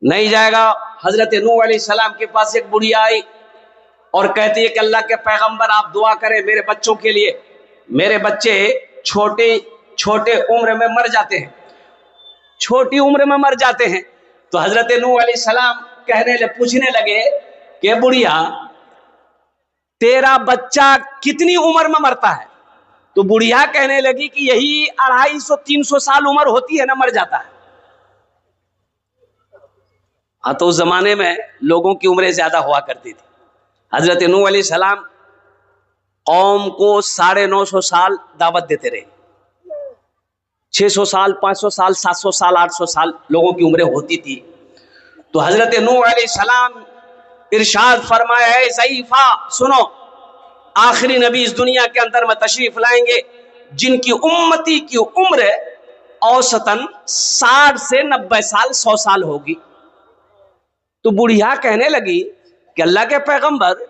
नहीं जाएगा। हजरत नूह अलैहिस्सलाम के पास एक बुढ़िया आई और कहती है कि अल्लाह के पैगंबर आप दुआ करें मेरे बच्चों के लिए, मेरे बच्चे छोटे छोटे उम्र में मर जाते हैं, छोटी उम्र में मर जाते हैं। तो हजरत नूह अलैहिस्सलाम पूछने लगे कि बुढ़िया तेरा बच्चा कितनी उम्र में मरता है? तो बुढ़िया कहने लगी कि यही 250-300 साल उम्र होती है ना, मर जाता है। हाँ, तो उस जमाने में लोगों की उम्रें ज्यादा हुआ करती थी। हजरत नूह अलैहिस्सलाम कौम को 950 साल दावत देते रहे। 600 साल, 500 साल, 700 साल, 800 साल लोगों की उम्रें होती थी। तो हजरत नूह अलैहिस्सलाम इरशाद फरमाया है, ज़ईफा सुनो, आखिरी नबी इस दुनिया के अंदर में तशरीफ लाएंगे जिनकी उम्मती की उम्र औसतन 60 से 90 साल, 100 साल होगी। तो बुढ़िया कहने लगी कि अल्लाह के पैगंबर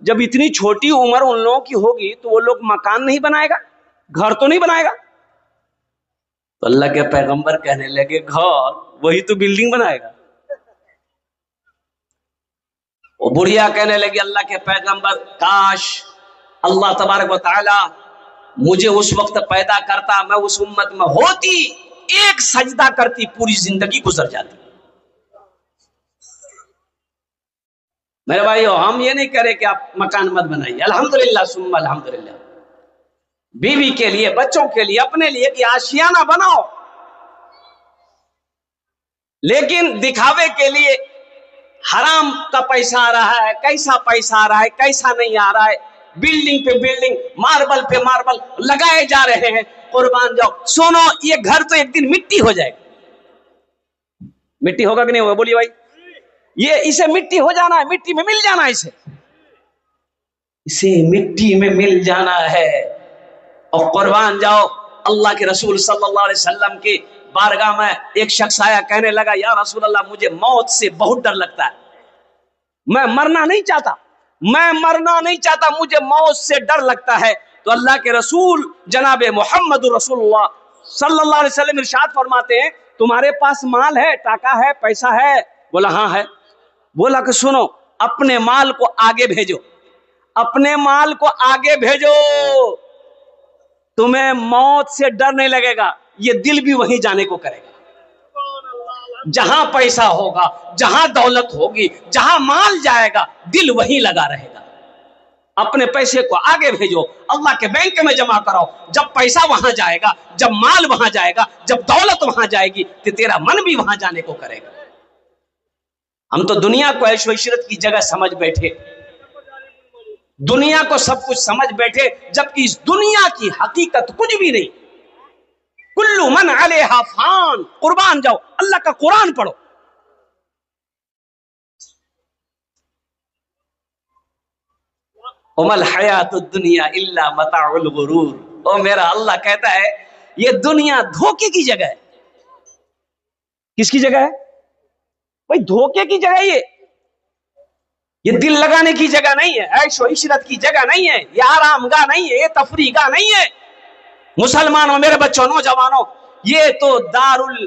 जब इतनी छोटी उम्र उन लोगों की होगी तो वो लोग मकान नहीं बनाएगा, घर तो नहीं बनाएगा? तो अल्लाह के पैगंबर कहने लगे घर वही तो बिल्डिंग बनाएगा। वो बुढ़िया कहने लगी अल्लाह के पैगंबर काश अल्लाह तबारक व तआला मुझे उस वक्त पैदा करता, मैं उस उम्मत में होती, एक सजदा करती पूरी जिंदगी गुजर जाती। मेरे भाइयों, हम ये नहीं करें कि आप मकान मत बनाइए, अल्हम्दुलिल्लाह सुम्मा अल्हम्दुलिल्लाह, बीवी के लिए, बच्चों के लिए, अपने लिए कि आशियाना बनाओ, लेकिन दिखावे के लिए हराम का पैसा आ रहा है, कैसा पैसा आ रहा है, कैसा नहीं आ रहा है, बिल्डिंग पे बिल्डिंग, मार्बल पे मार्बल लगाए जा रहे हैं। कुर्बान जाओ, सुनो, ये घर तो एक दिन मिट्टी हो जाएगा। मिट्टी होगा कि नहीं होगा? बोलिए भाई, ये इसे मिट्टी हो जाना है, मिट्टी में मिल जाना है, इसे मिट्टी में मिल जाना है। और कुर्बान जाओ, अल्लाह के रसूल सल्लल्लाहु अलैहि वसल्लम की बारगाह में एक शख्स आया, कहने लगा या रसूल अल्लाह मुझे मौत से बहुत डर लगता है, मैं मरना नहीं चाहता, मैं मरना नहीं चाहता, मुझे मौत से डर लगता है। तो अल्लाह के रसूल जनाब मोहम्मद रसूलुल्लाह सल्लल्लाहु अलैहि वसल्लम इरशाद फरमाते हैं तुम्हारे पास माल है, टाका है, पैसा है? बोला हाँ है। बोला कि सुनो, अपने माल को आगे भेजो, अपने माल को आगे भेजो, तुम्हें मौत से डर नहीं लगेगा, ये दिल भी वहीं जाने को करेगा। जहां पैसा होगा, जहां दौलत होगी, जहां माल जाएगा, दिल वहीं लगा रहेगा। अपने पैसे को आगे भेजो, अल्लाह के बैंक में जमा कराओ, जब पैसा वहां जाएगा, जब माल वहां जाएगा, जब दौलत वहां जाएगी, तो तेरा मन भी वहां जाने को करेगा। हम तो दुनिया को ऐशो इशरत की जगह समझ बैठे, दुनिया को सब कुछ समझ बैठे, जबकि इस दुनिया की हकीकत कुछ भी नहीं। कुल्लु मन अलैहा फान, कुर्बान जाओ, अल्लाह का कुरान पढ़ो। उमल हयातुद दुनिया इल्ला मताउल गुरूर, ओ मेरा अल्लाह कहता है ये दुनिया धोखे की जगह है। किसकी जगह है भाई? धोखे की जगह। ये दिल लगाने की जगह नहीं है, ऐशो इशरत की जगह नहीं है, ये आरामगाह नहीं है, ये तफरीगाह नहीं है। मुसलमानों, मेरे बच्चों, नौजवानों, ये तो दारुल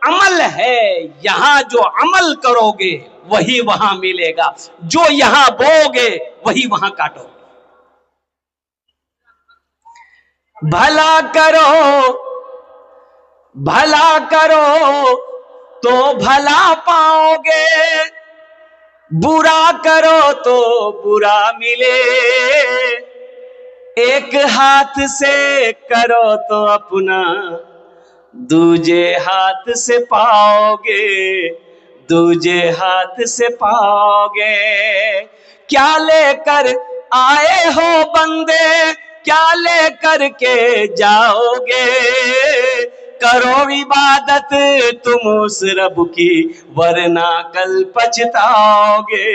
अमल है। यहां जो अमल करोगे वही वहां मिलेगा, जो यहां बोगे वही वहां काटोगे। भला करो, भला करो तो भला पाओगे, बुरा करो तो बुरा मिले। एक हाथ से करो तो अपना, दूजे हाथ से पाओगे, दूजे हाथ से पाओगे। क्या लेकर आए हो बंदे, क्या लेकर के जाओगे? करो इबादत तुम उस रब की, वरना कल पछताओगे,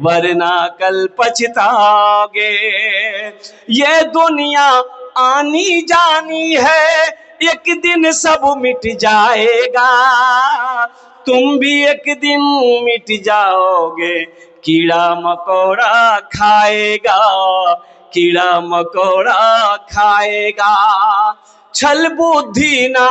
वरना कल पछताओगे। ये दुनिया आनी जानी है, एक दिन सब मिट जाएगा, तुम भी एक दिन मिट जाओगे। कीड़ा मकोड़ा खाएगा, कीड़ा मकोड़ा खाएगा। छल बुद्धि ना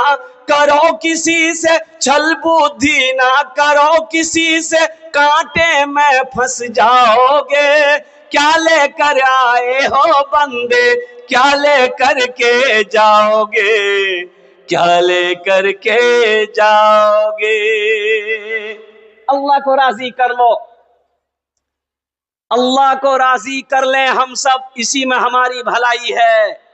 करो किसी से, छल बुद्धि ना करो किसी से, कांटे में फंस जाओगे। क्या लेकर आए हो बंदे, क्या लेकर के जाओगे, क्या लेकर के जाओगे। अल्लाह को राजी कर लो, अल्लाह को राजी कर ले हम सब, इसी में हमारी भलाई है।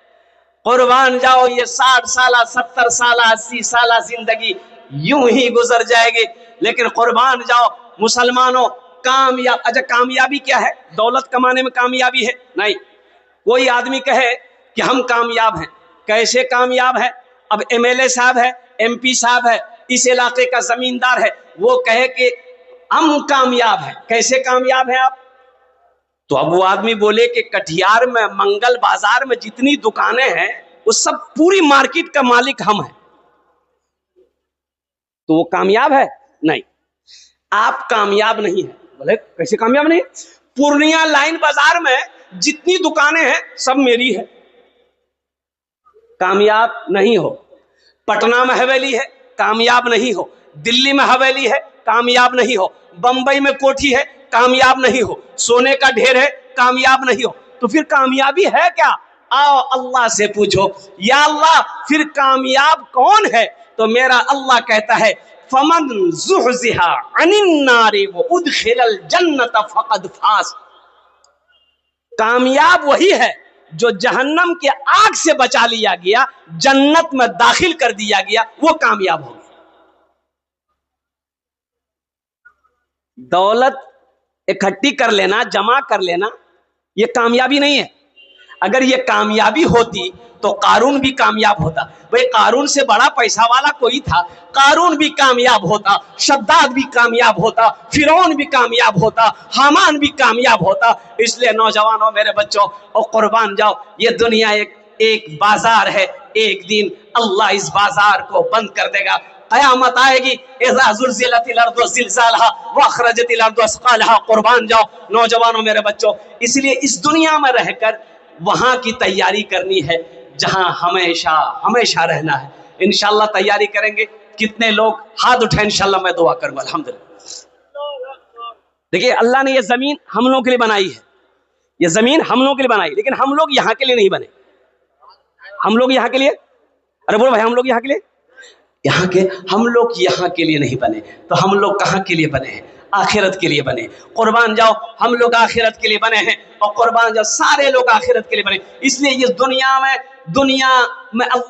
कुर्बान जाओ, ये 60 साल 70 साल 80 साल जिंदगी यूं ही गुजर जाएगी, लेकिन कुर्बान जाओ मुसलमानों। कामयाब, अच्छा कामयाबी क्या है? दौलत कमाने में कामयाबी है? नहीं। कोई आदमी कहे कि हम कामयाब हैं, कैसे कामयाब है? अब एमएलए साहब है, एमपी साहब है, इस इलाके का जमींदार है, वो कहे कि हम कामयाब हैं, कैसे कामयाब हैं आप? तो अब वो आदमी बोले कि कटिहार में मंगल बाजार में जितनी दुकानें हैं वो सब पूरी मार्केट का मालिक हम हैं, तो वो कामयाब है? नहीं, आप कामयाब नहीं है। बोले कैसे कामयाब नहीं? पूर्णिया लाइन बाजार में जितनी दुकानें हैं सब मेरी है, कामयाब नहीं हो। पटना में हवेली है, कामयाब नहीं हो। दिल्ली में हवेली है, कामयाब नहीं हो। बंबई में कोठी है, कामयाब नहीं हो। सोने का ढेर है, कामयाब नहीं हो। तो फिर कामयाबी है क्या? आओ अल्लाह से पूछो, या अल्लाह फिर कामयाब कौन है? तो मेरा अल्लाह कहता है, फमन ज़ुहज़िहा अनिन नारि व उदखिलल जन्नत फ़क़द फ़ाज़। कामयाब वही है जो जहन्नम के आग से बचा लिया गया, जन्नत में दाखिल कर दिया गया, वो कामयाब हो गया। दौलत इकट्ठी कर लेना, जमा कर लेना, ये कामयाबी नहीं है। अगर ये कामयाबी होती तो कारून भी कामयाब होता। भाई कारून से बड़ा पैसा वाला कोई था, कारून भी कामयाब होता, शद्दाद भी कामयाब होता, फिरौन भी कामयाब होता, हामान भी कामयाब होता। इसलिए नौजवानों, मेरे बच्चों, और कुर्बान जाओ, ये दुनिया एक बाजार है। एक दिन अल्लाह इस बाजार को बंद कर देगा, कयामत आएगी। इज़ा ज़ुलज़िलतिल अर्दु ज़िलज़ालहा व अख़रजतिल अर्दु असक़ालहा। कुर्बान जाओ नौजवानों, मेरे बच्चों, इसलिए इस दुनिया में रहकर वहां की तैयारी करनी है जहां हमेशा हमेशा रहना है। इंशाअल्लाह तैयारी करेंगे। कितने लोग हाथ उठाएं? इंशाअल्लाह मैं दुआ करूंगा। अल्हम्दुलिल्लाह। देखिए, अल्लाह ने ये जमीन हम लोगों के लिए बनाई है, ये जमीन हम लोगों के लिए बनाई, लेकिन हम लोग यहाँ के लिए नहीं बने। हम लोग यहाँ के लिए, अरे बोलो भाई, हम लोग यहाँ के लिए, यहाँ के हम लोग यहाँ के लिए नहीं बने, तो हम लोग कहाँ के लिए बने हैं? आखिरत के लिए बने। कुर्बान जाओ, हम लोग आखिरत के लिए बने हैं, और कुर्बान जाओ सारे लोग आखिरत के लिए बने। इसलिए इस दुनिया में अल्लाह